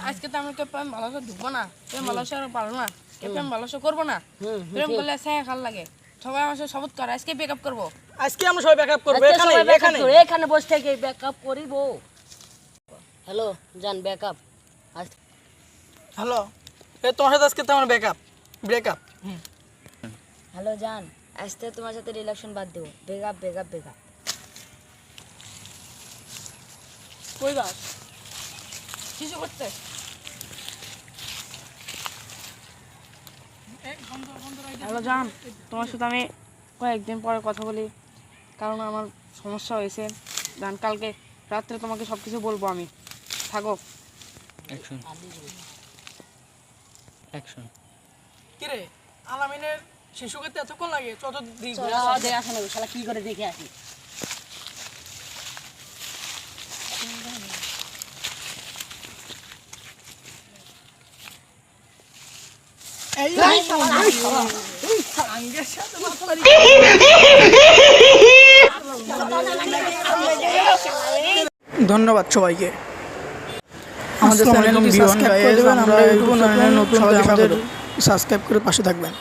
আজকে তো আমরা প্রেম ভালোবাসা ঢুকবো না, প্রেম ভালোবাসা পারবো না, প্রেম ভালোবাসা করবো না। প্রেম করলে ছায়া খাল লাগে। সবাই আমার সাথে শপথ করে আজকে ব্রেকআপ করবো। আজকে আমরা সবাই ব্যাকআপ করব। এখানে বসে থেকে ব্যাকআপ করিব। হ্যালো জান ব্যাকআপ। হ্যালো, তোমার সাথে আজকে তো আমার ব্রেকআপ। হ্যালো জান, আজকে তোমার সাথে রিলেশন বাদ দেবো। Breakup breakup breakup. কই বাস কিছু করতে হ্যালো জান, তোমার সাথে আমি কয়েকদিন পরে কথা বলি, কারণ আমার সমস্যা হয়েছে। জান কালকে রাত্রে তোমাকে সব কিছু বলবো আমি। থাকো। অ্যাকশন। কিরে আলামিনের শিশু করতে এতক্ষণ লাগে? চত দিই আসে না শালা কি করে দেখে আসি। ধন্যবাদ সবাইকে। আমাদের চ্যানেলটি সাবস্ক্রাইব করে দেবেন। আমরা নতুন চ্যানেলে নতুন আমাদের সাবস্ক্রাইব করে পাশে থাকবেন।